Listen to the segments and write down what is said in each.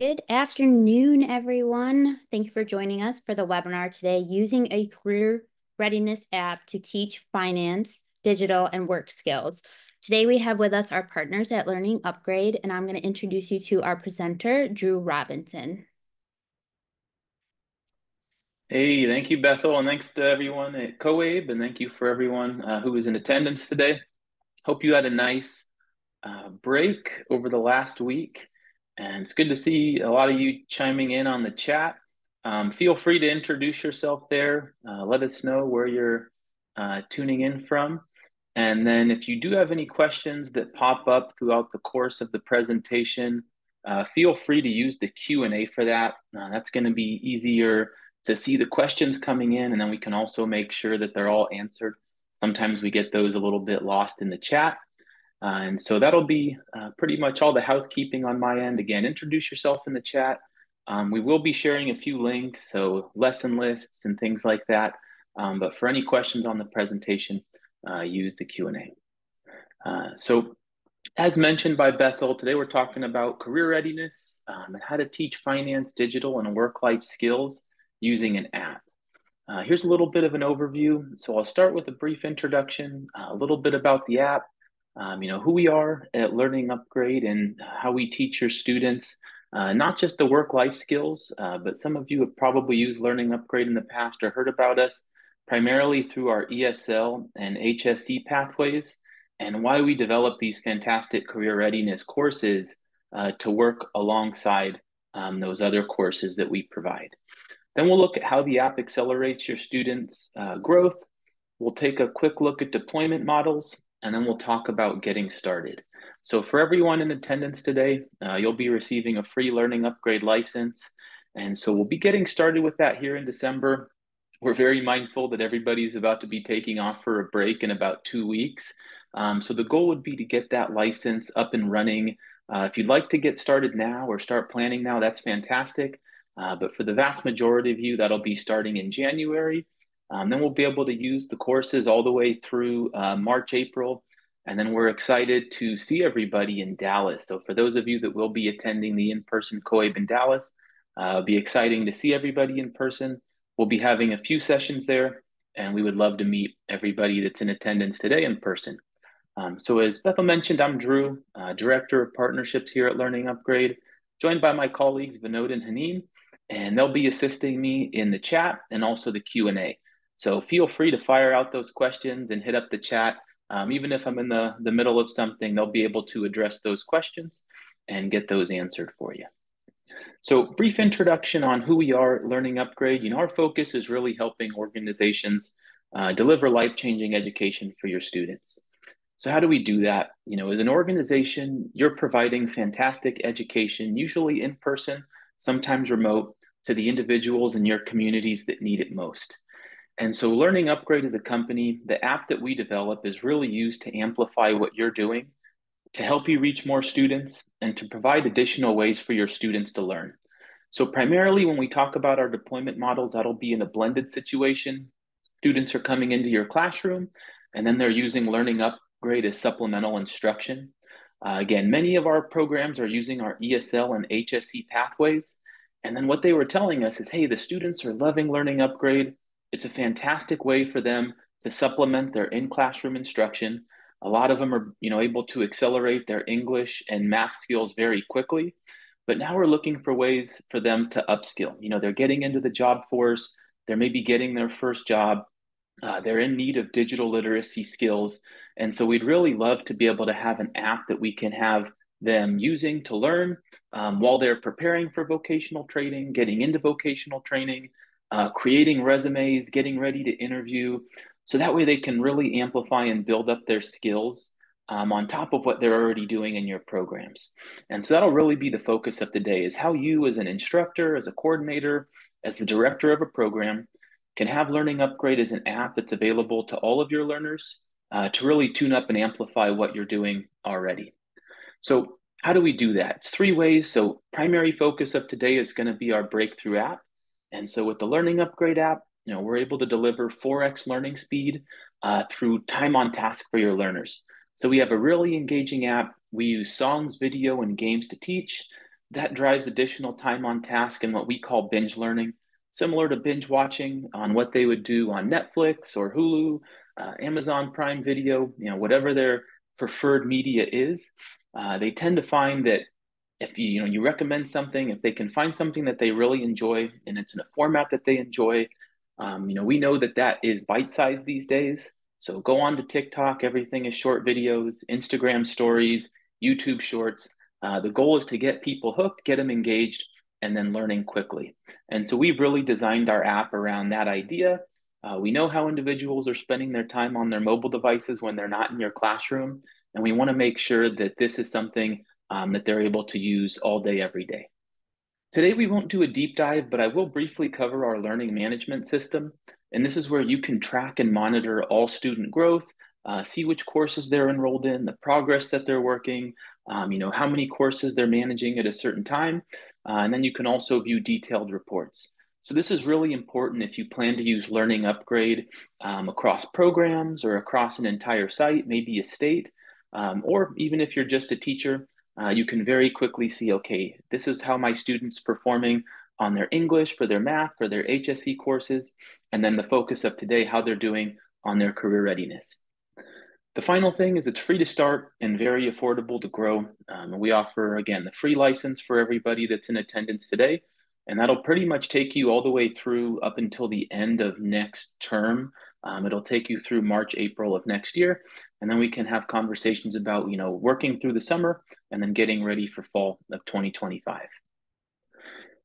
Good afternoon, everyone. Thank you for joining us for the webinar today, using a career readiness app to teach finance, digital, and work skills. Today, we have with us our partners at Learning Upgrade, and I'm going to introduce you to our presenter, Drew Robinson. Hey, thank you, Bethel, and thanks to everyone at CoAbe, and thank you for everyone who was in attendance today. Hope you had a nice break over the last week, and it's good to see a lot of you chiming in on the chat. Feel free to introduce yourself there. Let us know where you're tuning in from. And then if you do have any questions that pop up throughout the course of the presentation, feel free to use the Q&A for that. That's going to be easier to see the questions coming in, and then we can also make sure that they're all answered. Sometimes we get those a little bit lost in the chat. And so that'll be pretty much all the housekeeping on my end. Again, introduce yourself in the chat. We will be sharing a few links, so lesson lists and things like that. But for any questions on the presentation, use the Q&A. So as mentioned by Bethel, today we're talking about career readiness and how to teach finance, digital, and work-life skills using an app. Here's a little bit of an overview. So I'll start with a brief introduction, a little bit about the app, who we are at Learning Upgrade and how we teach your students, not just the work-life skills, but some of you have probably used Learning Upgrade in the past or heard about us primarily through our ESL and HSC pathways, and why we develop these fantastic career readiness courses to work alongside those other courses that we provide. Then we'll look at how the app accelerates your students' growth. We'll take a quick look at deployment models, and then we'll talk about getting started. So for everyone in attendance today, you'll be receiving a free Learning Upgrade license. And so we'll be getting started with that here in December. We're very mindful that everybody's about to be taking off for a break in about 2 weeks. So the goal would be to get that license up and running. If you'd like to get started now or start planning now, that's fantastic. But for the vast majority of you, that'll be starting in January. Then we'll be able to use the courses all the way through March, April. And then we're excited to see everybody in Dallas. So for those of you that will be attending the in-person CoAbe in Dallas, it'll be exciting to see everybody in person. We'll be having a few sessions there, and we would love to meet everybody that's in attendance today in person. So as Bethel mentioned, I'm Drew, Director of Partnerships here at Learning Upgrade, joined by my colleagues Vinod and Haneen, and they'll be assisting me in the chat and also the Q&A. So feel free to fire out those questions and hit up the chat. Even if I'm in the middle of something, they'll be able to address those questions and get those answered for you. So brief introduction on who we are at Learning Upgrade. Our focus is really helping organizations deliver life-changing education for your students. So how do we do that? As an organization, you're providing fantastic education, usually in person, sometimes remote, to the individuals in your communities that need it most. And so Learning Upgrade as a company, the app that we develop is really used to amplify what you're doing, to help you reach more students, and to provide additional ways for your students to learn. So primarily when we talk about our deployment models, that'll be in a blended situation. Students are coming into your classroom, and then they're using Learning Upgrade as supplemental instruction. Again, many of our programs are using our ESL and HSE pathways. And then what they were telling us is, hey, the students are loving Learning Upgrade. It's a fantastic way for them to supplement their in-classroom instruction. A lot of them are, able to accelerate their English and math skills very quickly. But now we're looking for ways for them to upskill. They're getting into the job force. They're maybe getting their first job. They're in need of digital literacy skills. And so we'd really love to be able to have an app that we can have them using to learn while they're preparing for vocational training, getting into vocational training, creating resumes, getting ready to interview. So that way they can really amplify and build up their skills on top of what they're already doing in your programs. And so that'll really be the focus of today, is how you as an instructor, as a coordinator, as the director of a program can have Learning Upgrade as an app that's available to all of your learners to really tune up and amplify what you're doing already. So how do we do that? It's 3 ways. So primary focus of today is going to be our breakthrough app. And so with the Learning Upgrade app, we're able to deliver 4x learning speed through time on task for your learners. So we have a really engaging app. We use songs, video, and games to teach. that drives additional time on task and what we call binge learning, similar to binge watching on what they would do on Netflix or Hulu, Amazon Prime Video, whatever their preferred media is. They tend to find that if you recommend something, if they can find something that they really enjoy and it's in a format that they enjoy, we know that that is bite-sized these days. So go on to TikTok, everything is short videos, Instagram stories, YouTube shorts. The goal is to get people hooked, get them engaged, and then learning quickly. And so we've really designed our app around that idea. We know how individuals are spending their time on their mobile devices when they're not in your classroom, and we want to make sure that this is something that they're able to use all day, every day. Today, we won't do a deep dive, but I will briefly cover our learning management system. And this is where you can track and monitor all student growth, see which courses they're enrolled in, the progress that they're working, how many courses they're managing at a certain time. And then you can also view detailed reports. So this is really important if you plan to use Learning Upgrade across programs or across an entire site, maybe a state, or even if you're just a teacher, you can very quickly see, okay, this is how my students performing on their English, for their math, for their HSE courses, and then the focus of today, how they're doing on their career readiness. The final thing is it's free to start and very affordable to grow. We offer, again, the free license for everybody that's in attendance today, and that'll pretty much take you all the way through up until the end of next term. It'll take you through March, April of next year, and then we can have conversations about, working through the summer and then getting ready for fall of 2025.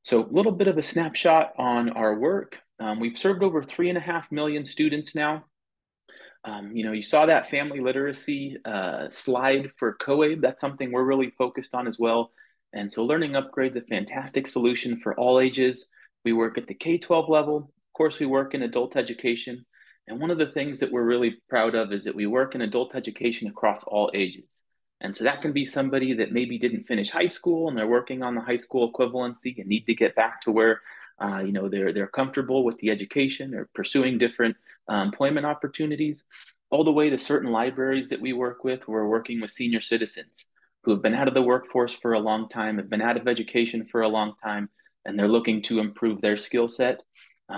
So a little bit of a snapshot on our work. We've served over 3.5 million students now. You saw that family literacy slide for COABE. That's something we're really focused on as well. And so Learning Upgrade's a fantastic solution for all ages. We work at the K-12 level. Of course, we work in adult education. And one of the things that we're really proud of is that we work in adult education across all ages. And so that can be somebody that maybe didn't finish high school and they're working on the high school equivalency and need to get back to where they're comfortable with the education or pursuing different employment opportunities, all the way to certain libraries that we work with. We're working with senior citizens who have been out of the workforce for a long time, have been out of education for a long time, and they're looking to improve their skill set.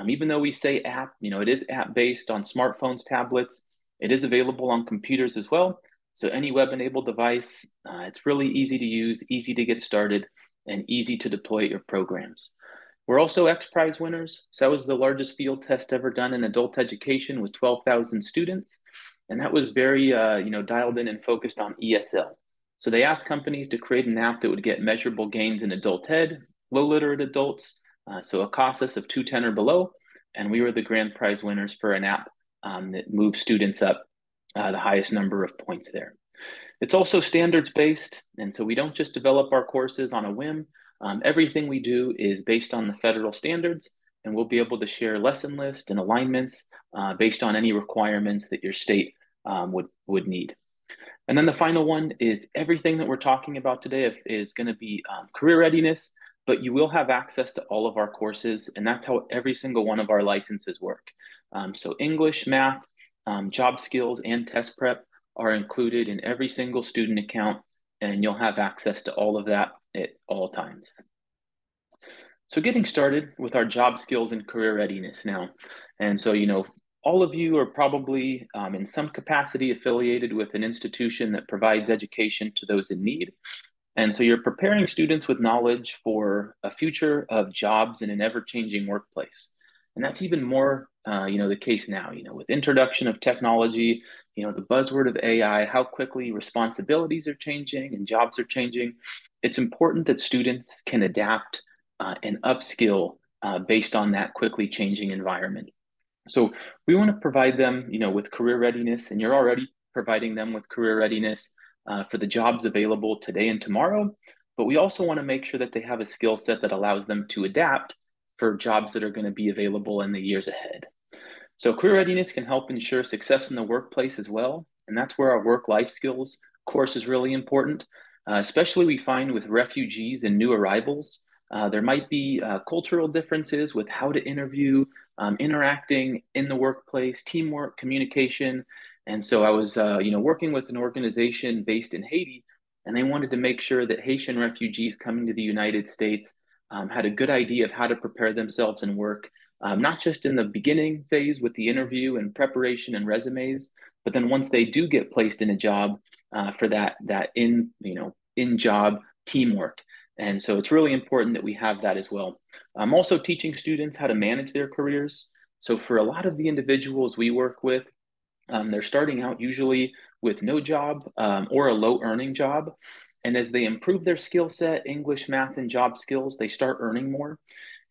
Even though we say app, it is app based on smartphones, tablets. It is available on computers as well. So any web-enabled device, it's really easy to use, easy to get started, and easy to deploy your programs. We're also X Prize winners. So that was the largest field test ever done in adult education with 12,000 students. And that was very, dialed in and focused on ESL. So they asked companies to create an app that would get measurable gains in adult ed, low literate adults, so a CASAS of 210 or below. And we were the grand prize winners for an app that moved students up the highest number of points there. It's also standards based. And so we don't just develop our courses on a whim. Everything we do is based on the federal standards, and we'll be able to share lesson lists and alignments based on any requirements that your state would need. And then the final one is everything that we're talking about today is going to be career readiness, but you will have access to all of our courses, and that's how every single one of our licenses work. So English, math, job skills, and test prep are included in every single student account, and you'll have access to all of that at all times. So getting started with our job skills and career readiness now. And so, all of you are probably in some capacity affiliated with an institution that provides education to those in need. And so you're preparing students with knowledge for a future of jobs in an ever-changing workplace. And that's even more, the case now, with introduction of technology, the buzzword of AI, how quickly responsibilities are changing and jobs are changing. It's important that students can adapt and upskill based on that quickly changing environment. So we want to provide them, with career readiness, and you're already providing them with career readiness for the jobs available today and tomorrow. But we also want to make sure that they have a skill set that allows them to adapt for jobs that are going to be available in the years ahead. So career readiness can help ensure success in the workplace as well. And that's where our work-life skills course is really important, especially we find with refugees and new arrivals. There might be cultural differences with how to interview, interacting in the workplace, teamwork, communication. And so I was, working with an organization based in Haiti, and they wanted to make sure that Haitian refugees coming to the United States had a good idea of how to prepare themselves and work, not just in the beginning phase with the interview and preparation and resumes, but then once they do get placed in a job, for that in job teamwork. And so it's really important that we have that as well. I'm also teaching students how to manage their careers. So for a lot of the individuals we work with, they're starting out usually with no job, or a low earning job. And as they improve their skill set, English, math, and job skills, they start earning more.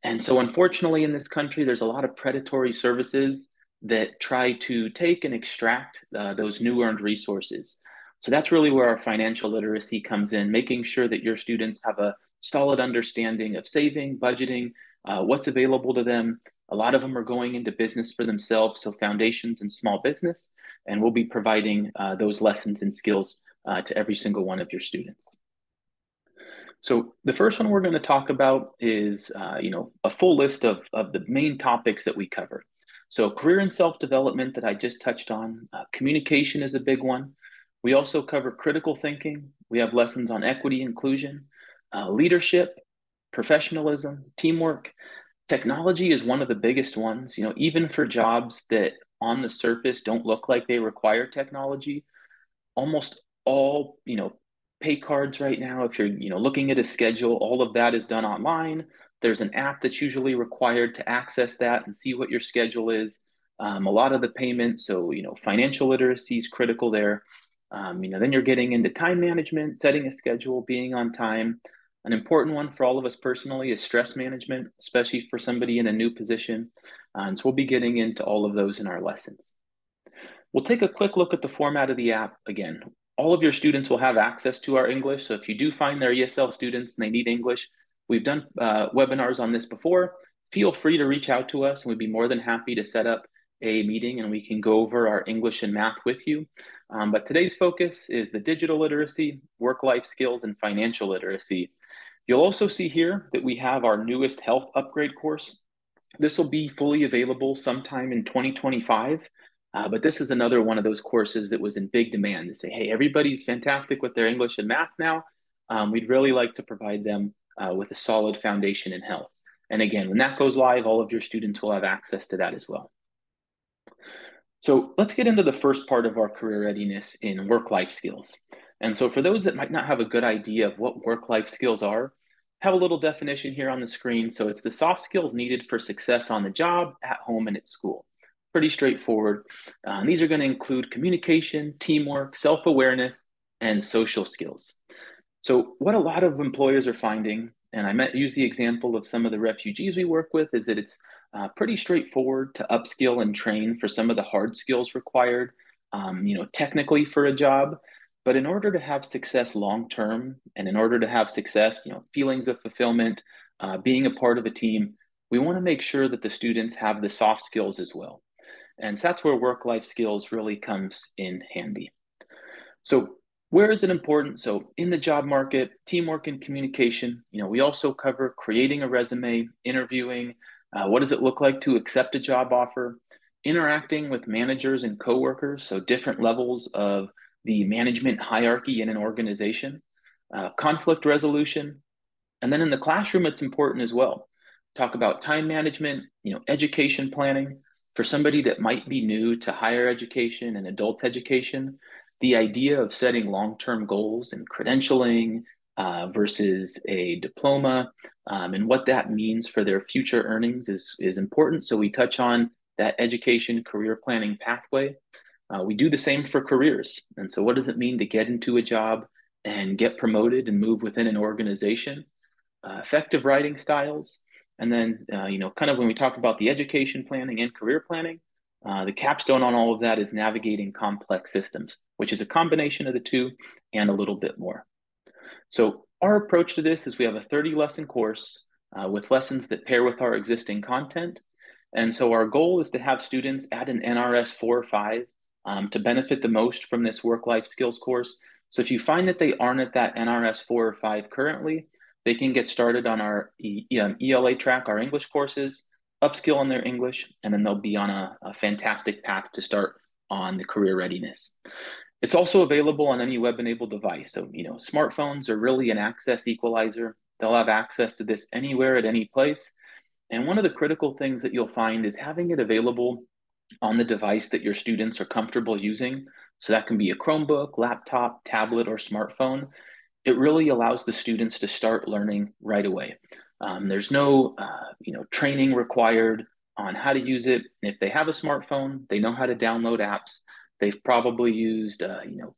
And so, unfortunately, in this country, there's a lot of predatory services that try to take and extract those new earned resources. So, that's really where our financial literacy comes in, making sure that your students have a solid understanding of saving, budgeting, what's available to them. A lot of them are going into business for themselves, so foundations and small business, and we'll be providing those lessons and skills to every single one of your students. So the first one we're going to talk about is, a full list of the main topics that we cover. So career and self-development that I just touched on. Communication is a big one. We also cover critical thinking. We have lessons on equity, inclusion, leadership, professionalism, teamwork. Technology is one of the biggest ones. Even for jobs that on the surface don't look like they require technology, almost all pay cards right now, if you're looking at a schedule, all of that is done online. There's an app that's usually required to access that and see what your schedule is. A lot of the payments, so financial literacy is critical there. Then you're getting into time management, setting a schedule, being on time. An important one for all of us personally is stress management, especially for somebody in a new position. And so we'll be getting into all of those in our lessons. We'll take a quick look at the format of the app. Again, all of your students will have access to our English. So if you do find they're ESL students and they need English, we've done webinars on this before. Feel free to reach out to us and we'd be more than happy to set up a meeting and we can go over our English and math with you. But today's focus is the digital literacy, work-life skills, and financial literacy. You'll also see here that we have our newest health upgrade course. This will be fully available sometime in 2025. But this is another one of those courses that was in big demand to say, hey, everybody's fantastic with their English and math now. We'd really like to provide them with a solid foundation in health. And again, when that goes live, all of your students will have access to that as well. So let's get into the first part of our career readiness in work-life skills. And so for those that might not have a good idea of what work-life skills are, have a little definition here on the screen. So it's the soft skills needed for success on the job, at home, and at school. Pretty straightforward. These are going to include communication, teamwork, self-awareness, and social skills. So what a lot of employers are finding, and I use the example of some of the refugees we work with, is that it's pretty straightforward to upskill and train for some of the hard skills required, technically for a job. But in order to have success long term, and in order to have success, feelings of fulfillment, being a part of a team, we want to make sure that the students have the soft skills as well. And so that's where work-life skills really comes in handy. So where is it important? So in the job market, teamwork and communication, we also cover creating a resume, interviewing, what does it look like to accept a job offer, interacting with managers and coworkers, so different levels of the management hierarchy in an organization, conflict resolution, and then in the classroom, it's important as well. Talk about time management, education planning. For somebody that might be new to higher education and adult education, the idea of setting long-term goals and credentialing versus a diploma, and what that means for their future earnings is important. So we touch on that education career planning pathway. We do the same for careers. And so what does it mean to get into a job and get promoted and move within an organization? Effective writing styles, and then, kind of when we talk about the education planning and career planning, the capstone on all of that is navigating complex systems, which is a combination of the two and a little bit more. So our approach to this is we have a 30-lesson course with lessons that pair with our existing content. And so our goal is to have students at an NRS 4 or 5 to benefit the most from this work-life skills course. So if you find that they aren't at that NRS 4 or 5 currently, they can get started on our ELA track, our English courses, upskill on their English, and then they'll be on a fantastic path to start on the career readiness. It's also available on any web-enabled device. So, smartphones are really an access equalizer. They'll have access to this anywhere at any place. And one of the critical things that you'll find is having it available on the device that your students are comfortable using. So that can be a Chromebook, laptop, tablet, or smartphone. It really allows the students to start learning right away. There's no, training required on how to use it. And if they have a smartphone, they know how to download apps. They've probably used,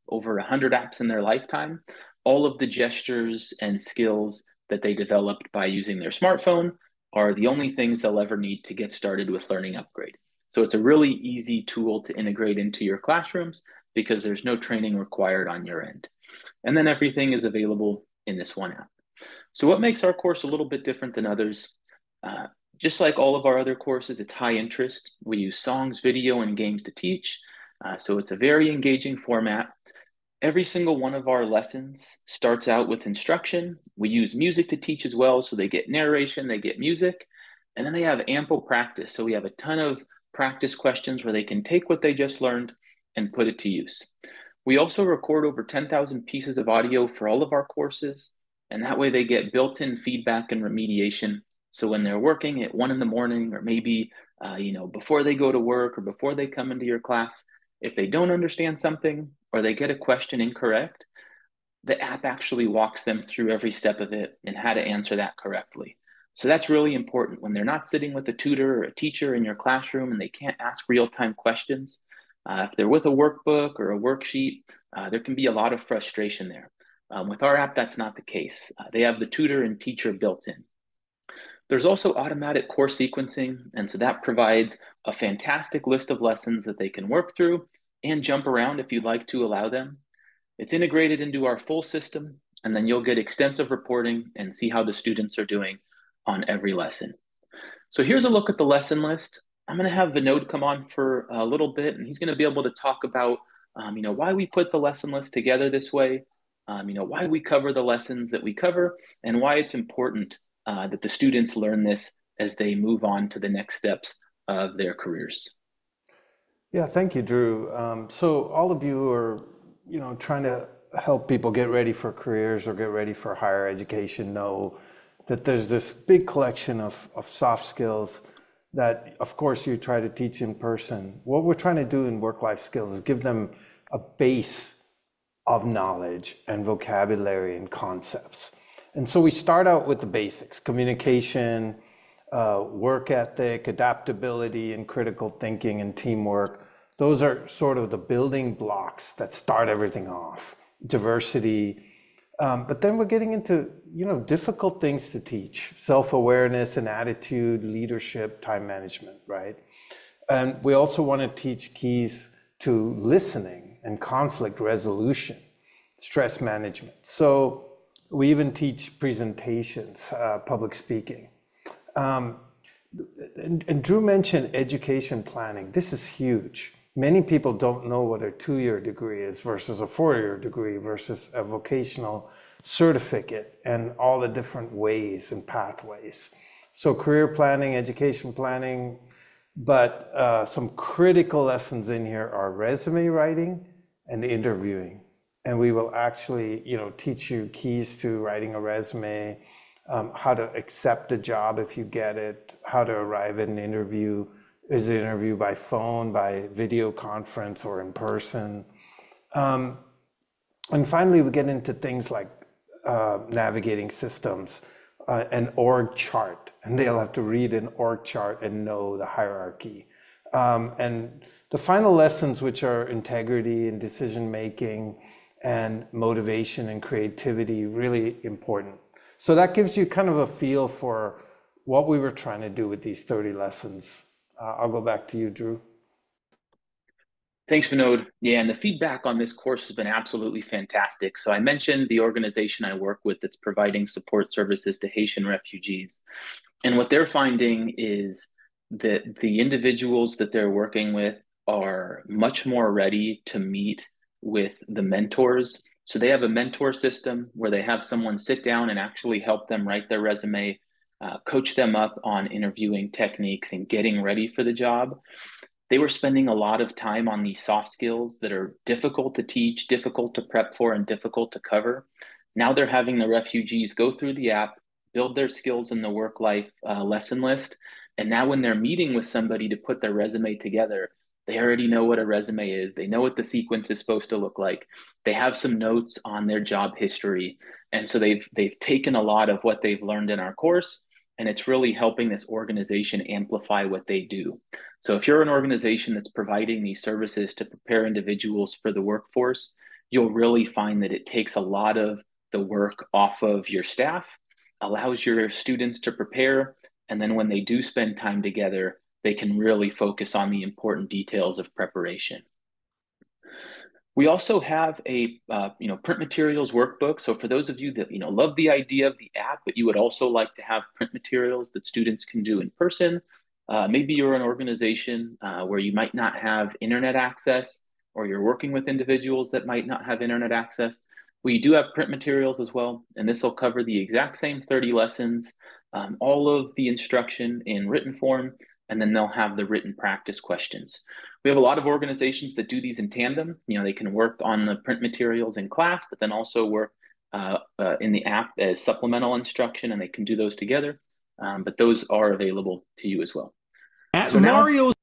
over 100 apps in their lifetime. All of the gestures and skills that they developed by using their smartphone are the only things they'll ever need to get started with Learning Upgrade. So it's a really easy tool to integrate into your classrooms because there's no training required on your end. And then everything is available in this one app. So what makes our course a little bit different than others? Uh, just like all of our other courses, it's high interest. We use songs, video, and games to teach. So it's a very engaging format. Every single one of our lessons starts out with instruction. We use music to teach as well. So they get narration, they get music, and then they have ample practice. So we have a ton of practice questions where they can take what they just learned and put it to use. We also record over 10,000 pieces of audio for all of our courses, and that way they get built-in feedback and remediation. So when they're working at 1 in the morning, or maybe before they go to work or before they come into your class, if they don't understand something or they get a question incorrect, the app actually walks them through every step of it and how to answer that correctly. So that's really important when they're not sitting with a tutor or a teacher in your classroom and they can't ask real-time questions. If they're with a workbook or a worksheet, there can be a lot of frustration there. With our app, that's not the case. They have the tutor and teacher built in. There's also automatic course sequencing, and so that provides a fantastic list of lessons that they can work through and jump around if you'd like to allow them. It's integrated into our full system, and then you'll get extensive reporting and see how the students are doing on every lesson. So here's a look at the lesson list. I'm going to have Vinod come on for a little bit, and he's going to be able to talk about, why we put the lesson list together this way, why we cover the lessons that we cover, and why it's important that the students learn this as they move on to the next steps of their careers. Yeah, thank you, Drew. So all of you are, trying to help people get ready for careers or get ready for higher education know that there's this big collection of soft skills that, of course, you try to teach in person. What we're trying to do in work-life skills is give them a base of knowledge and vocabulary and concepts. And so we start out with the basics: communication, work ethic, adaptability, and critical thinking and teamwork. Those are sort of the building blocks that start everything off. Diversity. But then we're getting into, difficult things to teach: self-awareness and attitude, leadership, time management, right? And we also want to teach keys to listening and conflict resolution, stress management. So we even teach presentations, public speaking. And Drew mentioned education planning. This is huge. Many people don't know what a 2-year degree is versus a 4-year degree versus a vocational certificate and all the different ways and pathways. So career planning, education planning, but some critical lessons in here are resume writing and interviewing. And we will actually, teach you keys to writing a resume, how to accept a job if you get it, how to arrive at an interview. Is the interview by phone, by video conference, or in person? And finally, we get into things like navigating systems, an org chart, and they'll have to read an org chart and know the hierarchy. And the final lessons, which are integrity and decision making and motivation and creativity, really important. So that gives you kind of a feel for what we were trying to do with these 30 lessons. I'll go back to you, Drew. Thanks, Vinod. Yeah, and the feedback on this course has been absolutely fantastic. So I mentioned the organization I work with that's providing support services to Haitian refugees. And what they're finding is that the individuals that they're working with are much more ready to meet with the mentors. So they have a mentor system where they have someone sit down and actually help them write their resume, coach them up on interviewing techniques and getting ready for the job. they were spending a lot of time on these soft skills that are difficult to teach, difficult to prep for, and difficult to cover. Now they're having the refugees go through the app, build their skills in the work life lesson list. And now when they're meeting with somebody to put their resume together, they already know what a resume is. They know what the sequence is supposed to look like. They have some notes on their job history. And so they've taken a lot of what they've learned in our course, and it's really helping this organization amplify what they do. So if you're an organization that's providing these services to prepare individuals for the workforce, you'll really find that it takes a lot of the work off of your staff, allows your students to prepare, and then when they do spend time together, they can really focus on the important details of preparation. We also have a print materials workbook. So for those of you that love the idea of the app, but you would also like to have print materials that students can do in person, maybe you're an organization where you might not have internet access, or you're working with individuals that might not have internet access. We do have print materials as well, and this will cover the exact same 30 lessons, all of the instruction in written form, and then they'll have the written practice questions. We have a lot of organizations that do these in tandem. They can work on the print materials in class, but then also work in the app as supplemental instruction, and they can do those together. But those are available to you as well. At So now, Mario's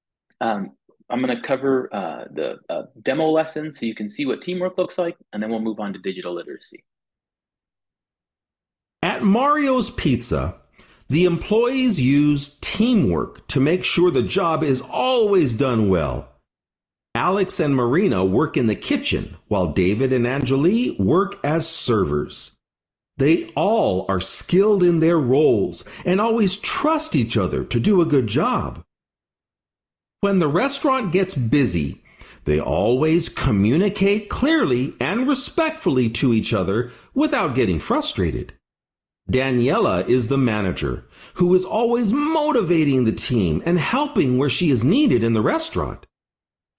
I'm going to cover the demo lesson so you can see what teamwork looks like, and then we'll move on to digital literacy. At Mario's Pizza, the employees use teamwork to make sure the job is always done well. Alex and Marina work in the kitchen, while David and Angelie work as servers. They all are skilled in their roles and always trust each other to do a good job. When the restaurant gets busy, they always communicate clearly and respectfully to each other without getting frustrated. Daniela is the manager, who is always motivating the team and helping where she is needed in the restaurant.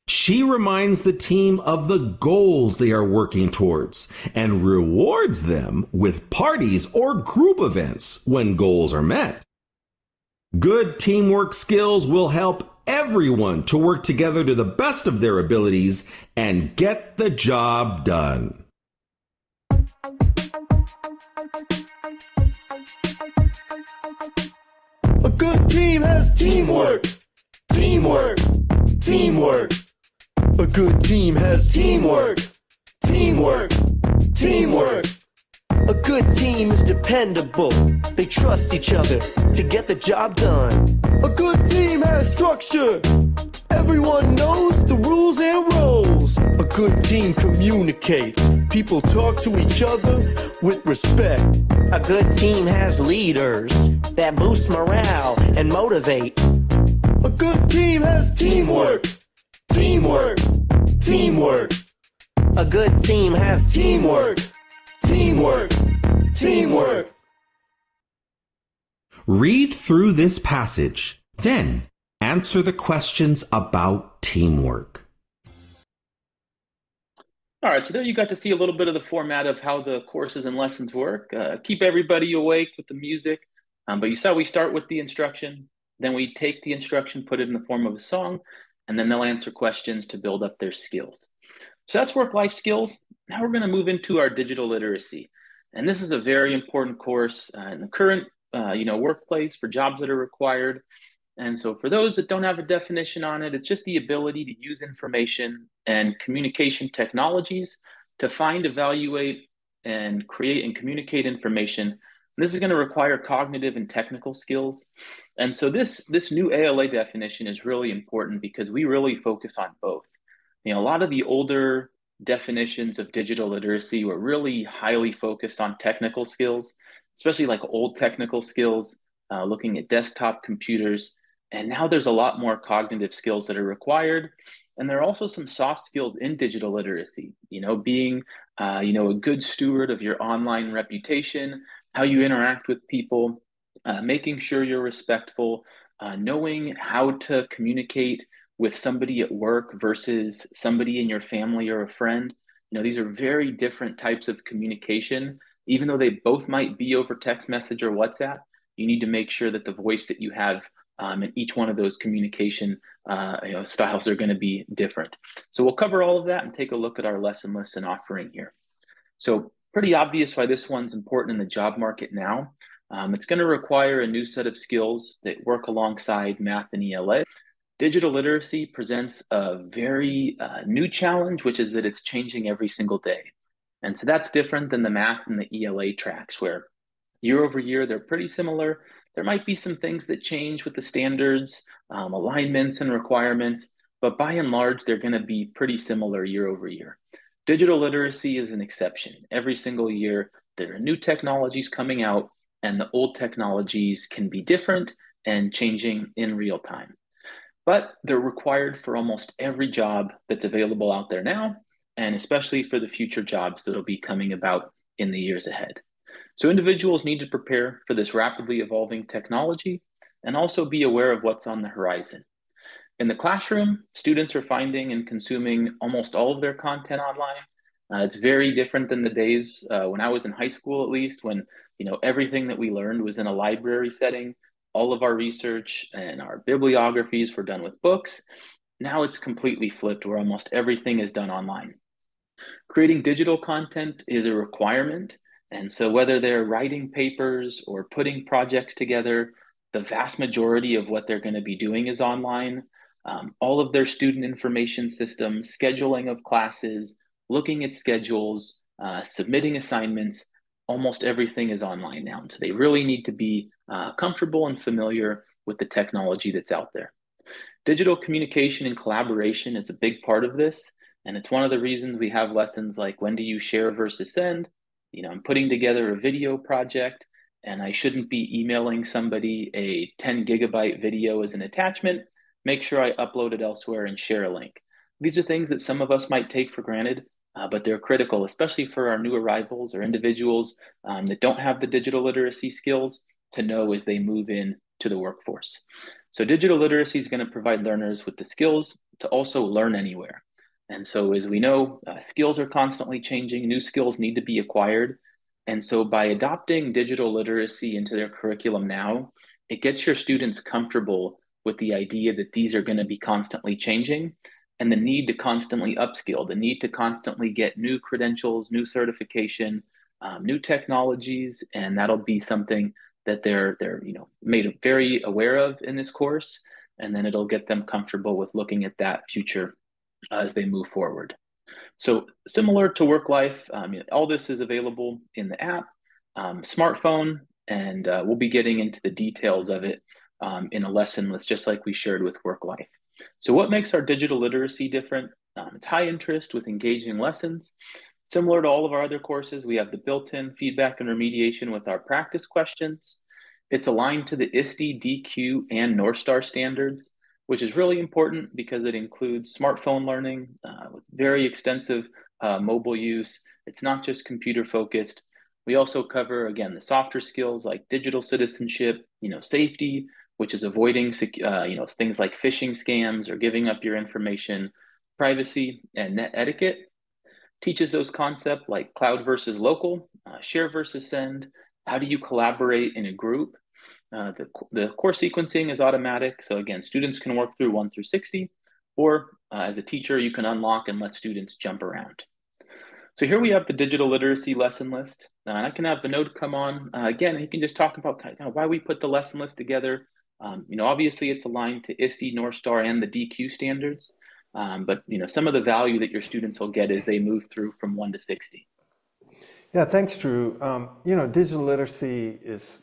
She reminds the team of the goals they are working towards and rewards them with parties or group events when goals are met. Good teamwork skills will help everyone to work together to the best of their abilities and get the job done. A good team has teamwork. Teamwork. Teamwork. A good team has teamwork. Teamwork. Teamwork. A good team is dependable. They trust each other to get the job done. A good team has structure. Everyone knows the rules and roles. A good team communicates. People talk to each other with respect. A good team has leaders that boost morale and motivate. A good team has teamwork. Teamwork. Teamwork. A good team has Teamwork. Teamwork. Teamwork. Read through this passage, then answer the questions about teamwork. All right, so there you got to see a little bit of the format of how the courses and lessons work. Keep everybody awake with the music, but you saw we start with the instruction, then we take the instruction, put it in the form of a song, and then they'll answer questions to build up their skills. So that's work-life skills. Now we're going to move into our digital literacy. And this is a very important course in the current workplace for jobs that are required. And so for those that don't have a definition on it, it's just the ability to use information and communication technologies to find, evaluate, and create and communicate information. And this is going to require cognitive and technical skills. And so this new ALA definition is really important because we really focus on both. A lot of the older definitions of digital literacy were really highly focused on technical skills, especially like old technical skills, looking at desktop computers. And now there's a lot more cognitive skills that are required. And there are also some soft skills in digital literacy, being, a good steward of your online reputation, how you interact with people, making sure you're respectful, knowing how to communicate with somebody at work versus somebody in your family or a friend. These are very different types of communication. Even though they both might be over text message or WhatsApp, you need to make sure that the voice that you have and each one of those communication styles are going to be different. So we'll cover all of that and take a look at our lesson list and offering here. So pretty obvious why this one's important in the job market now. It's going to require a new set of skills that work alongside math and ELA. Digital literacy presents a very new challenge, which is that it's changing every single day. And so that's different than the math and the ELA tracks, where year over year, they're pretty similar. There might be some things that change with the standards, alignments and requirements, but by and large, they're going to be pretty similar year over year. Digital literacy is an exception. Every single year, there are new technologies coming out, and the old technologies can be different and changing in real time. But they're required for almost every job that's available out there now, and especially for the future jobs that'll be coming about in the years ahead. So individuals need to prepare for this rapidly evolving technology and also be aware of what's on the horizon. In the classroom, students are finding and consuming almost all of their content online. It's very different than the days when I was in high school, at least, when everything that we learned was in a library setting. All of our research and our bibliographies were done with books. Now it's completely flipped, where almost everything is done online. Creating digital content is a requirement. And so whether they're writing papers or putting projects together, the vast majority of what they're going to be doing is online. All of their student information systems, scheduling of classes, looking at schedules, submitting assignments, almost everything is online now. And so they really need to be comfortable and familiar with the technology that's out there. Digital communication and collaboration is a big part of this. And it's one of the reasons we have lessons like when do you share versus send. I'm putting together a video project, and I shouldn't be emailing somebody a 10 gigabyte video as an attachment. Make sure I upload it elsewhere and share a link. These are things that some of us might take for granted, but they're critical, especially for our new arrivals or individuals that don't have the digital literacy skills to know as they move in to the workforce. So digital literacy is going to provide learners with the skills to also learn anywhere. And so as we know, skills are constantly changing, new skills need to be acquired. And so by adopting digital literacy into their curriculum now, it gets your students comfortable with the idea that these are going to be constantly changing, and the need to constantly upskill, the need to constantly get new credentials, new certification, new technologies, and that'll be something that they're made very aware of in this course, and then it'll get them comfortable with looking at that future as they move forward. So similar to work life, all this is available in the app, smartphone, and we'll be getting into the details of it in a lesson list, just like we shared with work life. So what makes our digital literacy different? It's high interest with engaging lessons. Similar to all of our other courses, we have the built-in feedback and remediation with our practice questions. It's aligned to the ISTE, DQ, and North Star standards, which is really important because it includes smartphone learning with very extensive mobile use. It's not just computer focused. We also cover, again, the softer skills like digital citizenship, safety, which is avoiding things like phishing scams or giving up your information, privacy, and net etiquette. Teaches those concepts like cloud versus local, share versus send. How do you collaborate in a group? The course sequencing is automatic. So again, students can work through 1 through 60, or as a teacher, you can unlock and let students jump around. So here we have the digital literacy lesson list. And I can have Vinod come on. Again, he can just talk about kind of why we put the lesson list together. Obviously it's aligned to ISTE, North Star, and the DQ standards. But some of the value that your students will get as they move through from 1 to 60. Yeah, thanks, Drew. Digital literacy is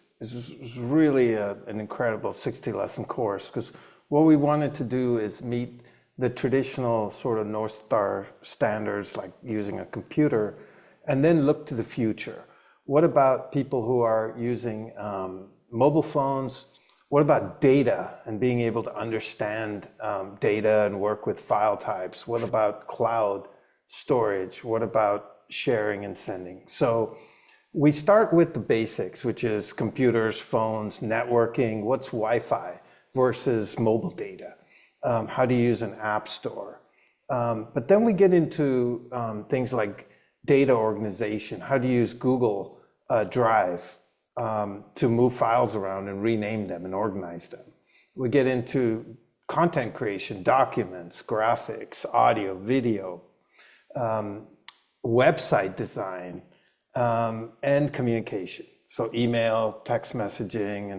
really an incredible 60-lesson course, because what we wanted to do is meet the traditional sort of North Star standards, like using a computer, and then look to the future. What about people who are using mobile phones? What about data and being able to understand data and work with file types? What about cloud storage? What about sharing and sending? So we start with the basics, which is computers, phones, networking. What's Wi-Fi versus mobile data? How do you use an app store? But then we get into things like data organization. How do you use Google Drive to move files around and rename them and organize them? We get into content creation, documents, graphics, audio, video, website design, and communication. So email, text messaging,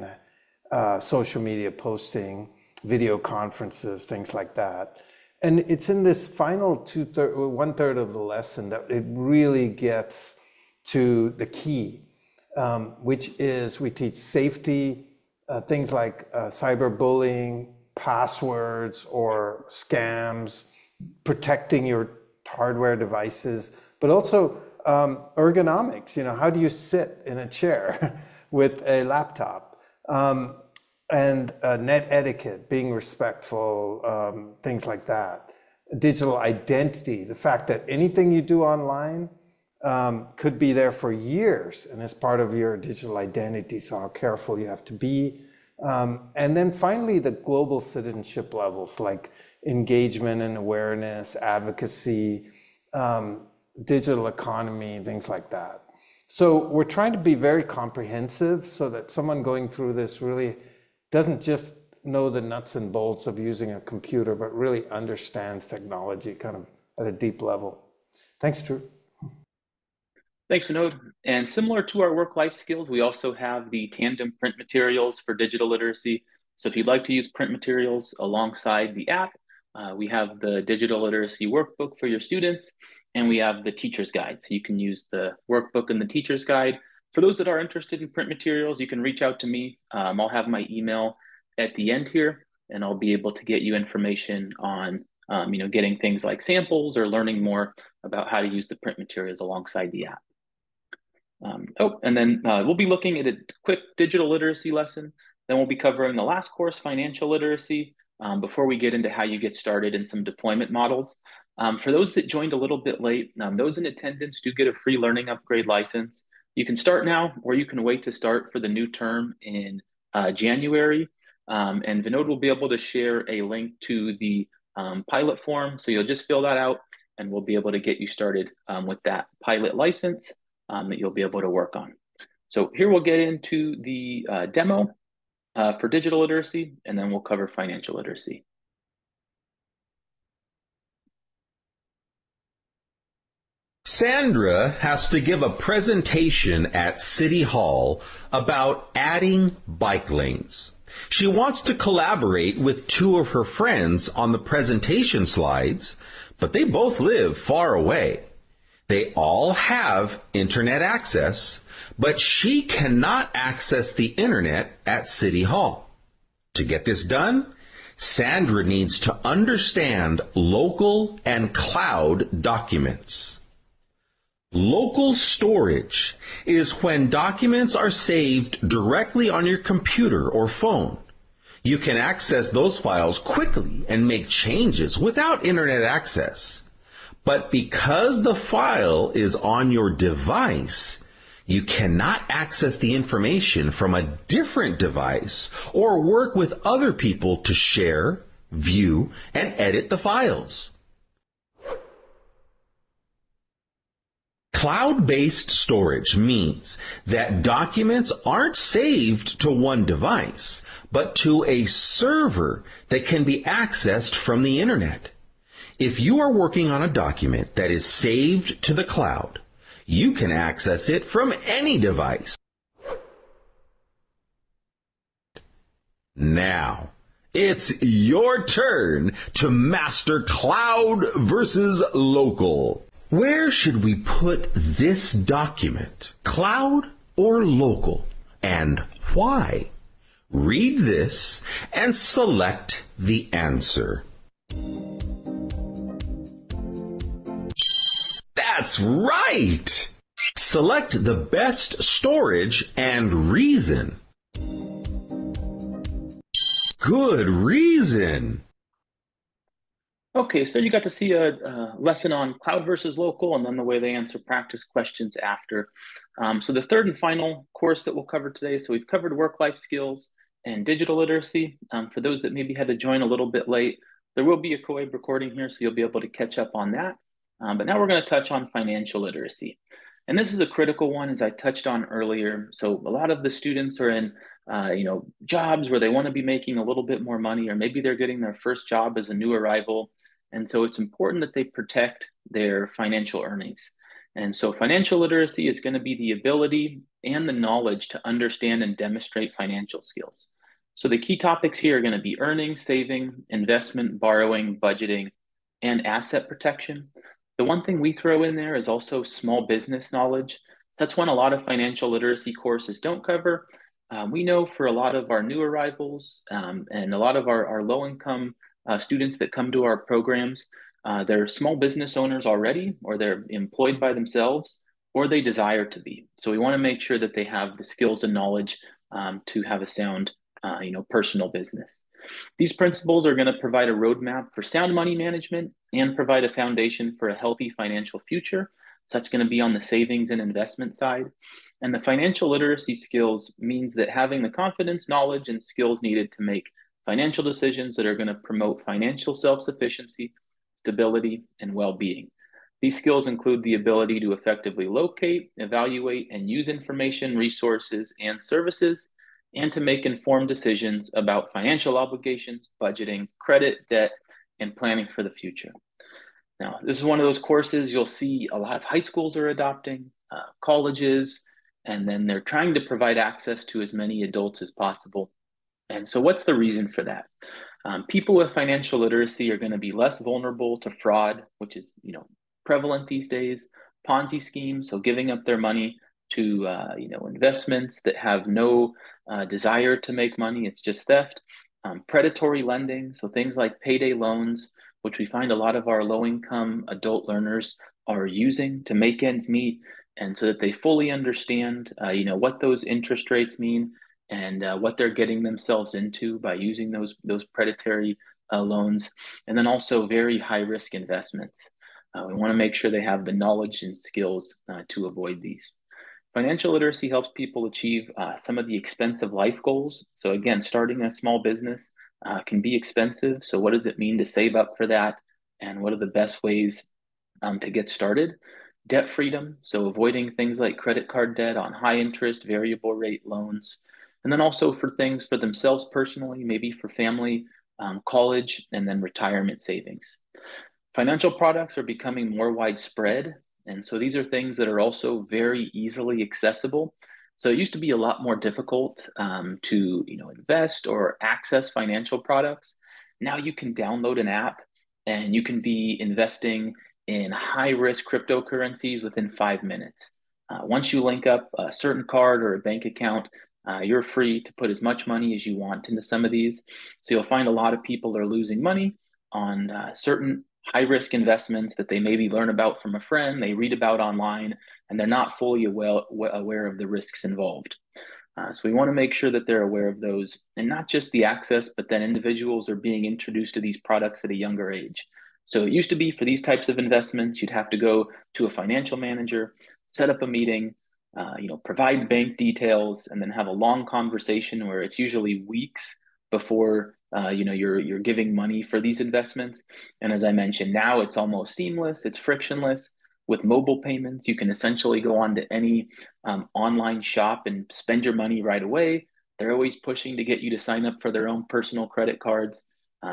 and social media posting, video conferences, things like that. And it's in this final 1/3 of the lesson that it really gets to the key, which is we teach safety, things like cyberbullying, passwords or scams, protecting your hardware devices, but also ergonomics. How do you sit in a chair with a laptop? And net etiquette, being respectful, things like that. Digital identity, the fact that anything you do online could be there for years and is part of your digital identity, so how careful you have to be. And then finally, the global citizenship levels like engagement and awareness, advocacy, digital economy, things like that. So we're trying to be very comprehensive so that someone going through this really doesn't just know the nuts and bolts of using a computer, but really understands technology kind of at a deep level. Thanks, Drew. Thanks, Vinod. And similar to our work-life skills, we also have the tandem print materials for digital literacy. So if you'd like to use print materials alongside the app, we have the digital literacy workbook for your students, and we have the teacher's guide. So you can use the workbook and the teacher's guide. For those that are interested in print materials, you can reach out to me. I'll have my email at the end here, and I'll be able to get you information on getting things like samples or learning more about how to use the print materials alongside the app. And then we'll be looking at a quick digital literacy lesson. Then we'll be covering the last course, financial literacy, before we get into how you get started in some deployment models. For those that joined a little bit late, those in attendance do get a free learning upgrade license. You can start now, or you can wait to start for the new term in January. And Vinod will be able to share a link to the pilot form. So you'll just fill that out, and we'll be able to get you started with that pilot license that you'll be able to work on. So here we'll get into the demo for digital literacy, and then we'll cover financial literacy. Sandra has to give a presentation at City Hall about adding bike lanes. She wants to collaborate with two of her friends on the presentation slides, but they both live far away. They all have internet access, but she cannot access the internet at City Hall. To get this done, Sandra needs to understand local and cloud documents. Local storage is when documents are saved directly on your computer or phone. You can access those files quickly and make changes without internet access. But because the file is on your device, you cannot access the information from a different device or work with other people to share, view, and edit the files. Cloud-based storage means that documents aren't saved to one device, but to a server that can be accessed from the internet. If you are working on a document that is saved to the cloud, you can access it from any device. Now, it's your turn to master cloud versus local. Where should we put this document, cloud or local, and why? Read this and select the answer. That's right! Select the best storage and reason. Good reason. Okay, so you got to see a lesson on cloud versus local, and then the way they answer practice questions after. So the third and final course that we'll cover today, so we've covered work-life skills and digital literacy. For those that maybe had to join a little bit late, there will be a CoAbe recording here, so you'll be able to catch up on that. But now we're going to touch on financial literacy. And this is a critical one, as I touched on earlier. So a lot of the students are in jobs where they want to be making a little bit more money, or maybe they're getting their first job as a new arrival. And so it's important that they protect their financial earnings. And so financial literacy is going to be the ability and the knowledge to understand and demonstrate financial skills. So the key topics here are going to be earning, saving, investment, borrowing, budgeting, and asset protection. The one thing we throw in there is also small business knowledge. That's one a lot of financial literacy courses don't cover. We know for a lot of our new arrivals and a lot of our low-income students that come to our programs, they're small business owners already, or they're employed by themselves, or they desire to be. So we want to make sure that they have the skills and knowledge to have a sound, personal business. These principles are going to provide a roadmap for sound money management and provide a foundation for a healthy financial future. So that's going to be on the savings and investment side. And the financial literacy skills means that having the confidence, knowledge, and skills needed to make financial decisions that are going to promote financial self-sufficiency, stability, and well-being. These skills include the ability to effectively locate, evaluate, and use information, resources, and services, and to make informed decisions about financial obligations, budgeting, credit, debt, and planning for the future. Now, this is one of those courses you'll see a lot of high schools are adopting, colleges, and then they're trying to provide access to as many adults as possible. And so what's the reason for that? People with financial literacy are going to be less vulnerable to fraud, which is prevalent these days, Ponzi schemes, so giving up their money to investments that have no desire to make money, it's just theft. Predatory lending, so things like payday loans, which we find a lot of our low-income adult learners are using to make ends meet, and so that they fully understand, what those interest rates mean and what they're getting themselves into by using those predatory loans, and then also very high-risk investments. We want to make sure they have the knowledge and skills to avoid these. Financial literacy helps people achieve some of the expensive life goals. So again, starting a small business can be expensive. So what does it mean to save up for that? And what are the best ways to get started? Debt freedom, so avoiding things like credit card debt on high interest, variable rate loans. And then also for things for themselves personally, maybe for family, college, and then retirement savings. Financial products are becoming more widespread. And so these are things that are also very easily accessible. So it used to be a lot more difficult to invest or access financial products. Now you can download an app and you can be investing in high-risk cryptocurrencies within 5 minutes. Once you link up a certain card or a bank account, you're free to put as much money as you want into some of these. So you'll find a lot of people are losing money on certain high-risk investments that they maybe learn about from a friend, they read about online, and they're not fully aware of the risks involved. So we want to make sure that they're aware of those, and not just the access, but then individuals are being introduced to these products at a younger age. So it used to be for these types of investments, you'd have to go to a financial manager, set up a meeting, provide bank details, and then have a long conversation where it's usually weeks before you're giving money for these investments. And as I mentioned, now it's almost seamless, it's frictionless. With mobile payments, you can essentially go on to any online shop and spend your money right away. They're always pushing to get you to sign up for their own personal credit cards.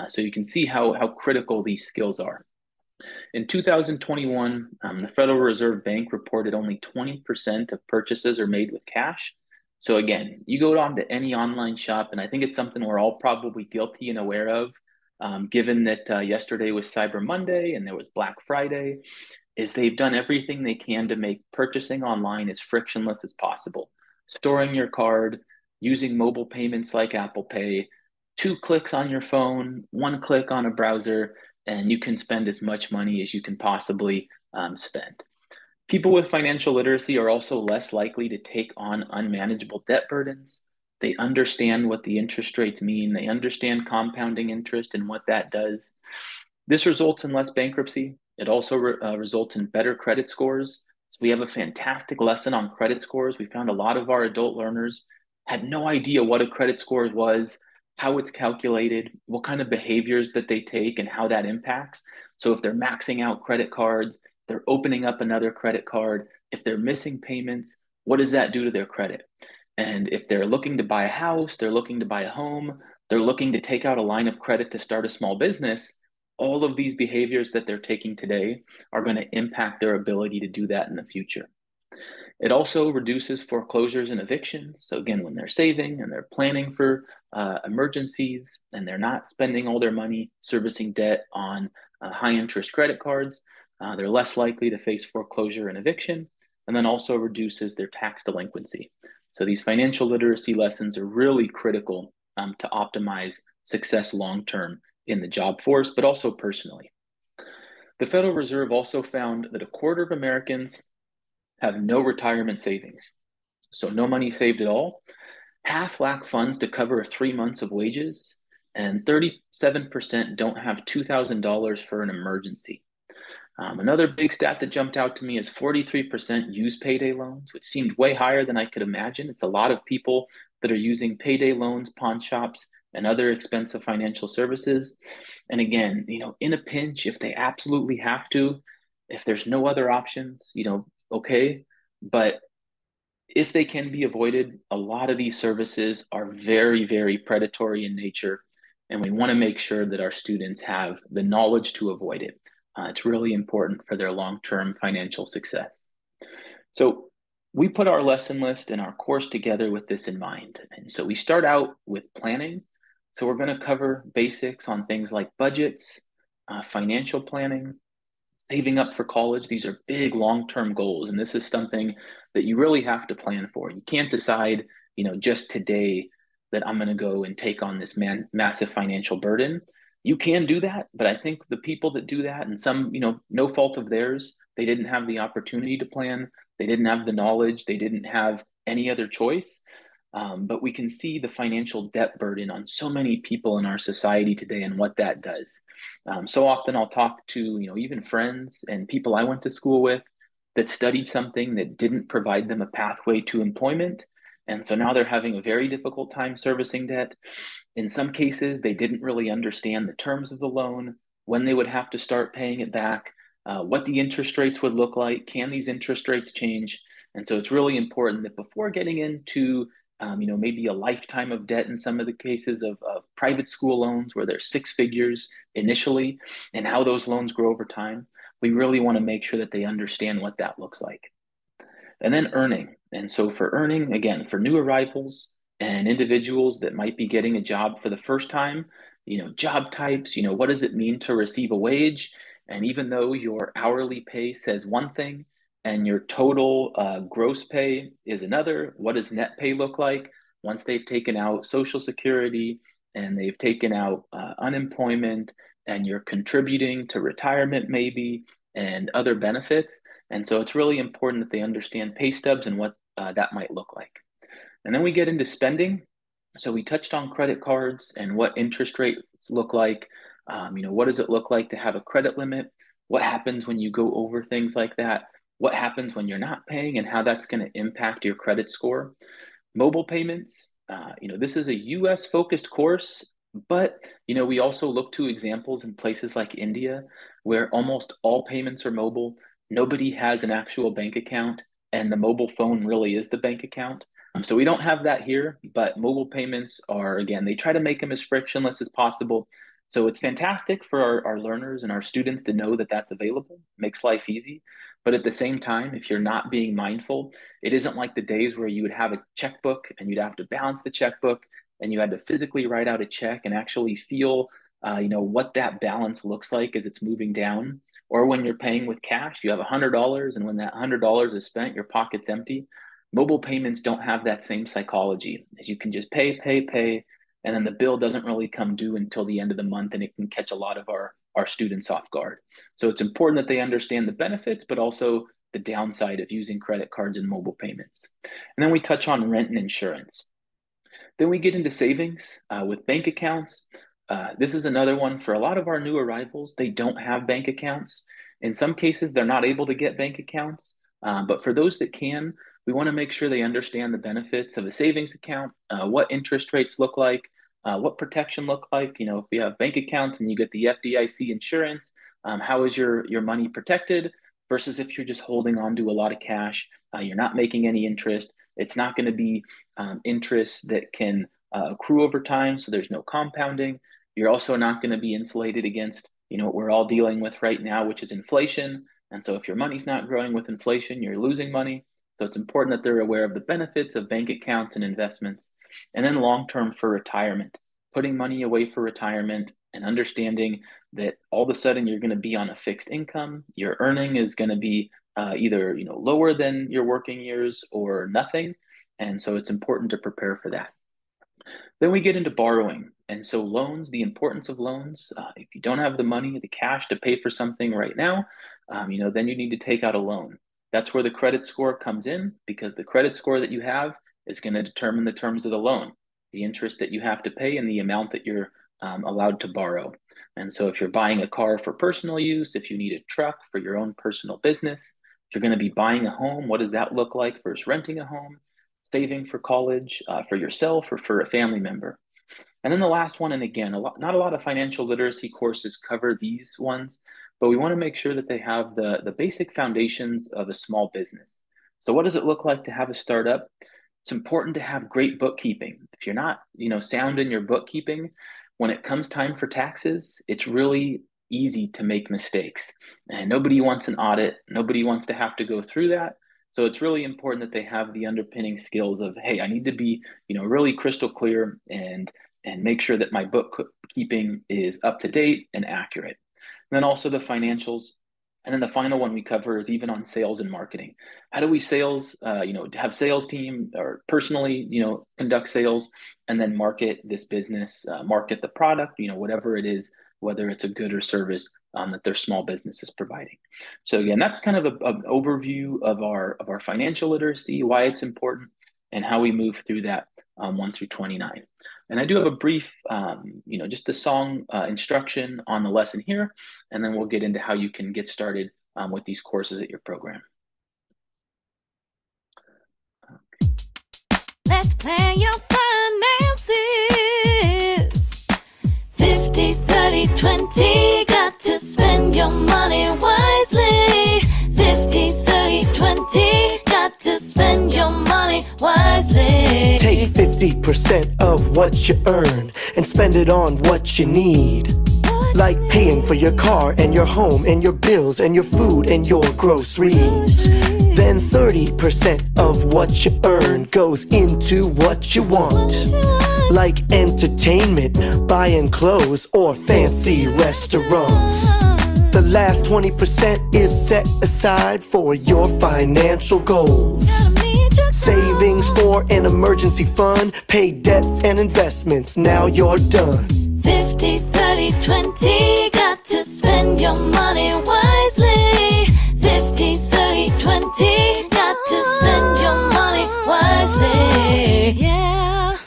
So you can see how critical these skills are. In 2021, the Federal Reserve Bank reported only 20% of purchases are made with cash. So again, you go on to any online shop, and I think it's something we're all probably guilty and aware of, given that yesterday was Cyber Monday and there was Black Friday, is they've done everything they can to make purchasing online as frictionless as possible. Storing your card, using mobile payments like Apple Pay, 2 clicks on your phone, 1 click on a browser, and you can spend as much money as you can possibly spend. People with financial literacy are also less likely to take on unmanageable debt burdens. They understand what the interest rates mean. They understand compounding interest and what that does. This results in less bankruptcy. It also results in better credit scores. So we have a fantastic lesson on credit scores. We found a lot of our adult learners had no idea what a credit score was, how it's calculated, what kind of behaviors that they take, and how that impacts. So if they're maxing out credit cards, they're opening up another credit card, if they're missing payments, what does that do to their credit? And if they're looking to buy a house, they're looking to buy a home, they're looking to take out a line of credit to start a small business, all of these behaviors that they're taking today are going to impact their ability to do that in the future. It also reduces foreclosures and evictions. So again, when they're saving and they're planning for emergencies and they're not spending all their money servicing debt on high interest credit cards, they're less likely to face foreclosure and eviction, and then also reduces their tax delinquency. So these financial literacy lessons are really critical to optimize success long-term in the job force, but also personally. The Federal Reserve also found that a quarter of Americans have no retirement savings. So no money saved at all. Half lack funds to cover 3 months of wages, and 37% don't have $2,000 for an emergency. Another big stat that jumped out to me is 43% use payday loans, which seemed way higher than I could imagine. It's a lot of people that are using payday loans, pawn shops, and other expensive financial services. And again, in a pinch, if they absolutely have to, if there's no other options, okay. But if they can be avoided, a lot of these services are very, very predatory in nature. And we want to make sure that our students have the knowledge to avoid it. It's really important for their long-term financial success. So we put our lesson list and our course together with this in mind. And so we start out with planning. So we're going to cover basics on things like budgets, financial planning, saving up for college. These are big long-term goals, and this is something that you really have to plan for. You can't decide, just today that I'm going to go and take on this massive financial burden. You can do that, but I think the people that do that, and some, no fault of theirs, they didn't have the opportunity to plan, they didn't have the knowledge, they didn't have any other choice. But we can see the financial debt burden on so many people in our society today and what that does. So often I'll talk to, even friends and people I went to school with that studied something that didn't provide them a pathway to employment. And so now they're having a very difficult time servicing debt. In some cases, they didn't really understand the terms of the loan, when they would have to start paying it back, what the interest rates would look like, can these interest rates change? And so it's really important that before getting into maybe a lifetime of debt in some of the cases of private school loans where there's six figures initially and how those loans grow over time, we really want to make sure that they understand what that looks like. And then earning. And so for earning, again, for new arrivals and individuals that might be getting a job for the first time, job types, what does it mean to receive a wage? And even though your hourly pay says one thing, and your total gross pay is another, what does net pay look like once they've taken out Social Security and they've taken out unemployment and you're contributing to retirement maybe and other benefits? And so it's really important that they understand pay stubs and what that might look like. And then we get into spending. So we touched on credit cards and what interest rates look like. What does it look like to have a credit limit? What happens when you go over things like that? What happens when you're not paying and how that's going to impact your credit score? Mobile payments, this is a US focused course, but, we also look to examples in places like India where almost all payments are mobile. Nobody has an actual bank account, and the mobile phone really is the bank account. So we don't have that here, but mobile payments are, again, they try to make them as frictionless as possible. So it's fantastic for our learners and our students to know that that's available, makes life easy. But at the same time, if you're not being mindful, it isn't like the days where you would have a checkbook and you'd have to balance the checkbook and you had to physically write out a check and actually feel what that balance looks like as it's moving down. Or when you're paying with cash, you have $100, and when that $100 is spent, your pocket's empty. Mobile payments don't have that same psychology, as you can just pay, and then the bill doesn't really come due until the end of the month, and it can catch a lot of our students off guard. So it's important that they understand the benefits, but also the downside of using credit cards and mobile payments. And then we touch on rent and insurance. Then we get into savings with bank accounts. This is another one for a lot of our new arrivals. They don't have bank accounts. In some cases, they're not able to get bank accounts. But for those that can, we want to make sure they understand the benefits of a savings account, what interest rates look like, what protection look like. If you have bank accounts and you get the FDIC insurance, how is your money protected versus if you're just holding on to a lot of cash, you're not making any interest. It's not going to be interest that can accrue over time, so there's no compounding. You're also not going to be insulated against, what we're all dealing with right now, which is inflation. And so if your money's not growing with inflation, you're losing money. So it's important that they're aware of the benefits of bank accounts and investments. And then long-term for retirement, putting money away for retirement and understanding that all of a sudden you're going to be on a fixed income. Your earning is going to be either lower than your working years or nothing. And so it's important to prepare for that. Then we get into borrowing. And so loans, the importance of loans, if you don't have the money, the cash to pay for something right now, then you need to take out a loan. That's where the credit score comes in, because the credit score that you have is going to determine the terms of the loan, the interest that you have to pay and the amount that you're allowed to borrow. And so if you're buying a car for personal use, if you need a truck for your own personal business, if you're going to be buying a home, what does that look like versus renting a home? Saving for college, for yourself or for a family member. And then the last one, and again, not a lot of financial literacy courses cover these ones, but we want to make sure that they have the basic foundations of a small business. So what does it look like to have a startup? It's important to have great bookkeeping. If you're not, sound in your bookkeeping, when it comes time for taxes, it's really easy to make mistakes. And nobody wants an audit. Nobody wants to have to go through that. So it's really important that they have the underpinning skills of, hey, I need to be, really crystal clear and make sure that my bookkeeping is up to date and accurate. And then also the financials. And then the final one we cover is even on sales and marketing. How do we have sales team or personally, conduct sales and then market this business, market the product, whatever it is, whether it's a good or service that their small business is providing. So again, that's kind of an overview of our financial literacy, why it's important, and how we move through that 1 through 29. And I do have a brief, just a song instruction on the lesson here, and then we'll get into how you can get started with these courses at your program. Let's plan your finances. 50, 30, 20. Got to spend your money wisely. 50, 30, 20. Got to spend your money wisely. Take 50% of what you earn and spend it on what you need. Like paying for your car and your home and your bills and your food and your groceries. Then 30% of what you earn goes into what you want. Like entertainment, buying clothes, or fancy restaurants. The last 20% is set aside for your financial goals. Savings for an emergency fund, pay debts and investments, now you're done. 50, 30, 20. Got to spend your money wisely. 50, 30, 20. Got to spend your money wisely. Yeah.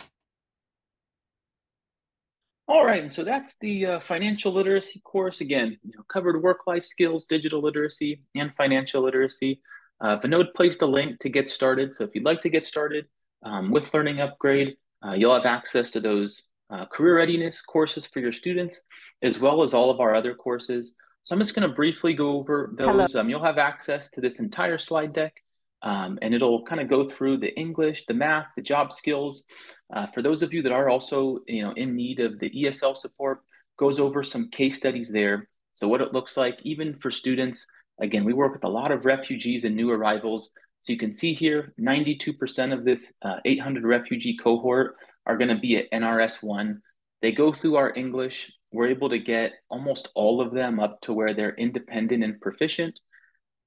All right, and so that's the financial literacy course. Again, covered work-life skills, digital literacy, and financial literacy. Vinod placed a link to get started. So if you'd like to get started with Learning Upgrade, you'll have access to those career readiness courses for your students, as well as all of our other courses. So I'm just going to briefly go over those. You'll have access to this entire slide deck, and it'll kind of go through the English, the math, the job skills. For those of you that are also in need of the ESL support, goes over some case studies there. So what it looks like, even for students. Again, we work with a lot of refugees and new arrivals. So you can see here, 92% of this 800 refugee cohort are going to be at NRS 1. They go through our English. We're able to get almost all of them up to where they're independent and proficient.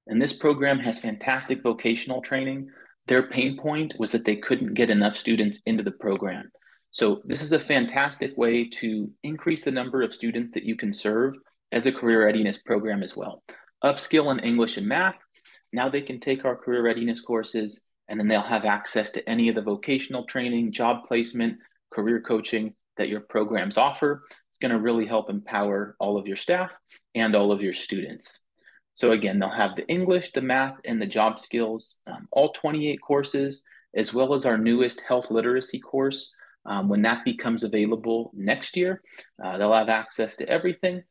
And this program has fantastic vocational training. Their pain point was that they couldn't get enough students into the program. So this is a fantastic way to increase the number of students that you can serve as a career readiness program as well. Upskill in English and math. Now they can take our career readiness courses, and then they'll have access to any of the vocational training, job placement, career coaching that your programs offer. It's going to really help empower all of your staff and all of your students. So again, they'll have the English, the math, and the job skills, all 28 courses, as well as our newest health literacy course. When that becomes available next year, they'll have access to everything.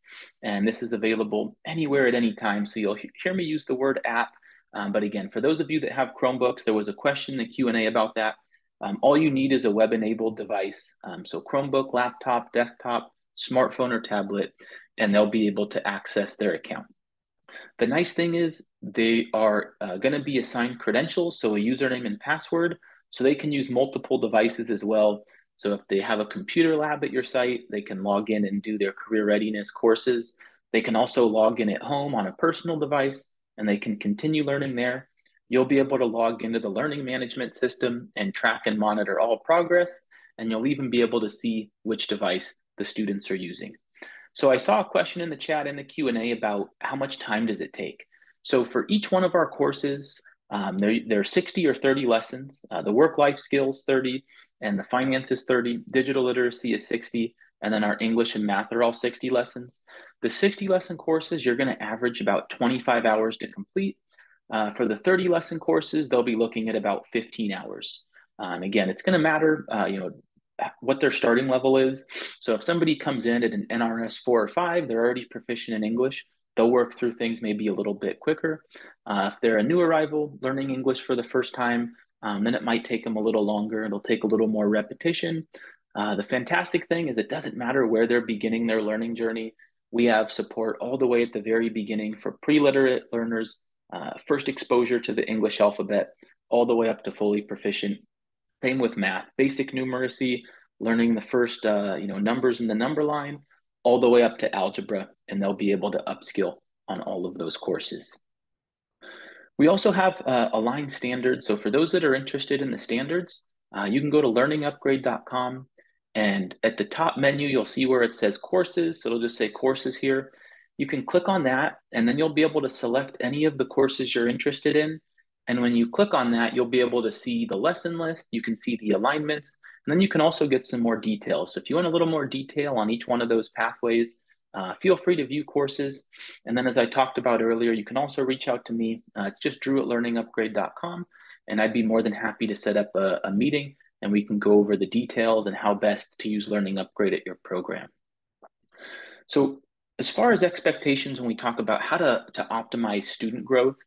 And this is available anywhere at any time. So you'll hear me use the word app. But again, for those of you that have Chromebooks, there was a question in the Q&A about that. All you need is a web-enabled device. So Chromebook, laptop, desktop, smartphone, or tablet, and they'll be able to access their account. The nice thing is they are going to be assigned credentials, so a username and password, so they can use multiple devices as well. So if they have a computer lab at your site, they can log in and do their career readiness courses. They can also log in at home on a personal device, and they can continue learning there. You'll be able to log into the learning management system and track and monitor all progress, and you'll even be able to see which device the students are using. So I saw a question in the chat in the Q&A about how much time does it take. So for each one of our courses, there are 60 or 30 lessons. The work-life skills 30, and the finance is 30, digital literacy is 60, and then our English and math are all 60 lessons. The 60 lesson courses, you're going to average about 25 hours to complete. For the 30 lesson courses, they'll be looking at about 15 hours. Again, it's going to matter, what their starting level is. So if somebody comes in at an NRS 4 or 5, they're already proficient in English. They'll work through things maybe a little bit quicker. If they're a new arrival learning English for the first time, then it might take them a little longer. It'll take a little more repetition. The fantastic thing is it doesn't matter where they're beginning their learning journey. We have support all the way at the very beginning for pre-literate learners, first exposure to the English alphabet, all the way up to fully proficient. Same with math, basic numeracy, learning the first numbers in the number line, all the way up to algebra, and they'll be able to upskill on all of those courses. We also have aligned standards. So for those that are interested in the standards, you can go to learningupgrade.com, and at the top menu, you'll see where it says courses. So it'll just say courses here. You can click on that, and then you'll be able to select any of the courses you're interested in. And when you click on that, you'll be able to see the lesson list, you can see the alignments, and then you can also get some more details. So if you want a little more detail on each one of those pathways, feel free to view courses. And then as I talked about earlier, you can also reach out to me. It's just drew@learningupgrade.com, and I'd be more than happy to set up a meeting, and we can go over the details and how best to use Learning Upgrade at your program. So as far as expectations, when we talk about how to optimize student growth,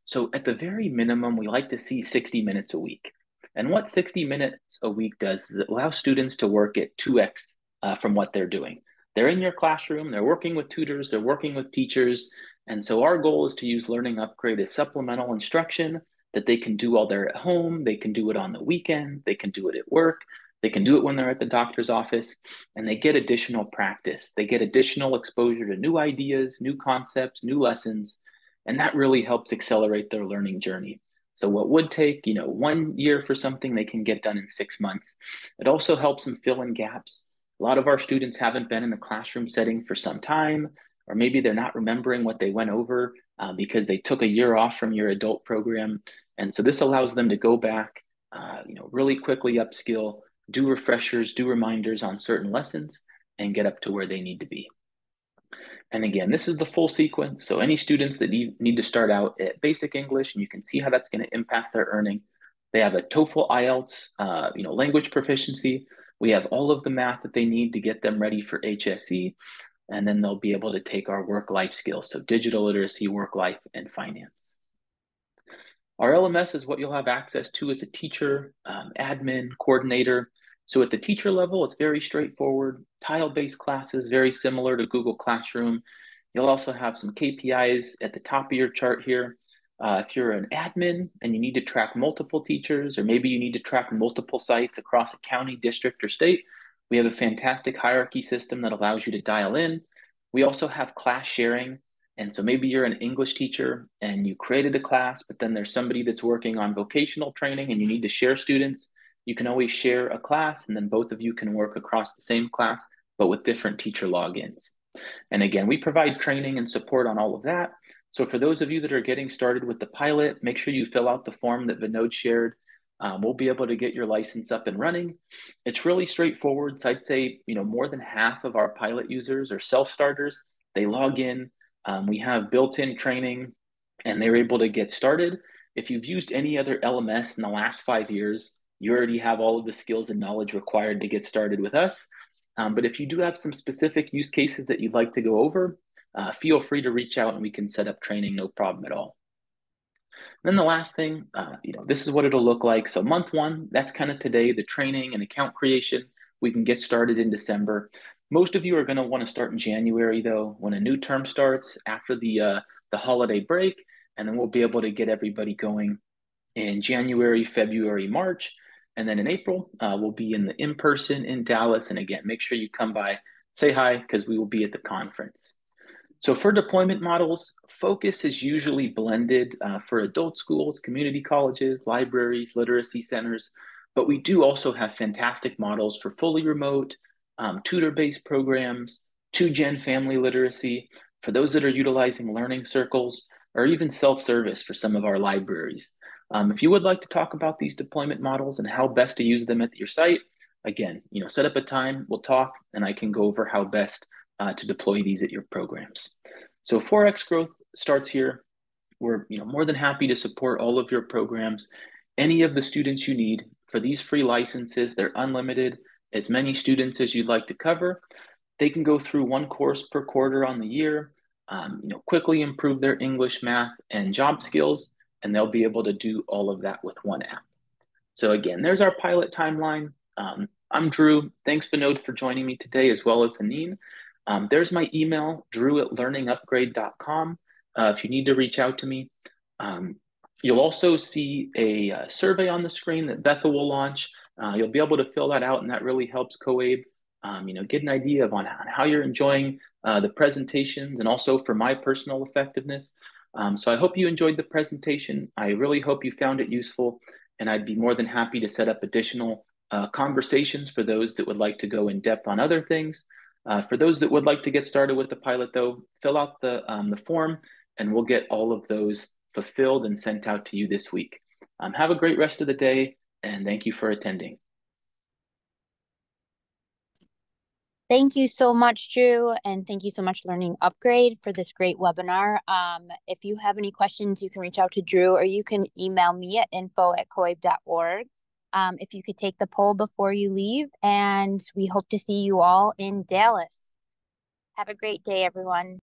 so at the very minimum, we like to see 60 minutes a week. And what 60 minutes a week does is it allows students to work at 2x from what they're doing. They're in your classroom, they're working with tutors, they're working with teachers. And so our goal is to use Learning Upgrade as supplemental instruction that they can do while they're at home, they can do it on the weekend, they can do it at work, they can do it when they're at the doctor's office, and they get additional practice. They get additional exposure to new ideas, new concepts, new lessons, and that really helps accelerate their learning journey. So what would take, 1 year for something, they can get done in 6 months. It also helps them fill in gaps. A lot of our students haven't been in the classroom setting for some time, or maybe they're not remembering what they went over because they took a year off from your adult program. And so this allows them to go back, really quickly upskill, do refreshers, do reminders on certain lessons, and get up to where they need to be. And again, this is the full sequence. So any students that need to start out at basic English, and you can see how that's going to impact their earning. They have a TOEFL, IELTS, language proficiency. We have all of the math that they need to get them ready for HSE. And then they'll be able to take our work-life skills. So digital literacy, work-life, and finance. Our LMS is what you'll have access to as a teacher, admin, coordinator. So at the teacher level, it's very straightforward, tile-based classes, very similar to Google Classroom. You'll also have some KPIs at the top of your chart here. If you're an admin and you need to track multiple teachers, or maybe you need to track multiple sites across a county, district, or state, we have a fantastic hierarchy system that allows you to dial in. We also have class sharing. And so maybe you're an English teacher and you created a class, but then there's somebody that's working on vocational training and you need to share students. You can always share a class, and then both of you can work across the same class, but with different teacher logins. And again, we provide training and support on all of that. So for those of you that are getting started with the pilot, make sure you fill out the form that Vinod shared. We'll be able to get your license up and running. It's really straightforward. So I'd say, more than half of our pilot users are self-starters. They log in. We have built-in training, and they're able to get started. If you've used any other LMS in the last 5 years, you already have all of the skills and knowledge required to get started with us. But if you do have some specific use cases that you'd like to go over, feel free to reach out and we can set up training, no problem at all. Then the last thing, this is what it'll look like. So month one, that's kind of today, the training and account creation. We can get started in December. Most of you are going to want to start in January, though, when a new term starts after the holiday break, and then we'll be able to get everybody going in January, February, March, and then in April, we'll be in person in Dallas. And again, make sure you come by, say hi, because we will be at the conference. So for deployment models, focus is usually blended for adult schools, community colleges, libraries, literacy centers, but we do also have fantastic models for fully remote, tutor-based programs, 2-gen family literacy, for those that are utilizing learning circles, or even self-service for some of our libraries. If you would like to talk about these deployment models and how best to use them at your site, again, set up a time, we'll talk, and I can go over how best to deploy these at your programs. So 4X Growth starts here. We're more than happy to support all of your programs, any of the students you need. For these free licenses, they're unlimited, as many students as you'd like to cover. They can go through one course per quarter on the year, quickly improve their English, math, and job skills, and they'll be able to do all of that with one app. So again, there's our pilot timeline. I'm Drew. Thanks, Vinod, for joining me today, as well as Haneen. There's my email, drew@learningupgrade.com, if you need to reach out to me. You'll also see a survey on the screen that Bethel will launch. You'll be able to fill that out, and that really helps COABE, get an idea on how you're enjoying the presentations, and also for my personal effectiveness. So I hope you enjoyed the presentation. I really hope you found it useful, and I'd be more than happy to set up additional conversations for those that would like to go in depth on other things. For those that would like to get started with the pilot, though, fill out the form, and we'll get all of those fulfilled and sent out to you this week. Have a great rest of the day, and thank you for attending. Thank you so much, Drew, and thank you so much, Learning Upgrade, for this great webinar. If you have any questions, you can reach out to Drew, or you can email me at info@coabe.org. If you could take the poll before you leave, and we hope to see you all in Dallas. Have a great day, everyone.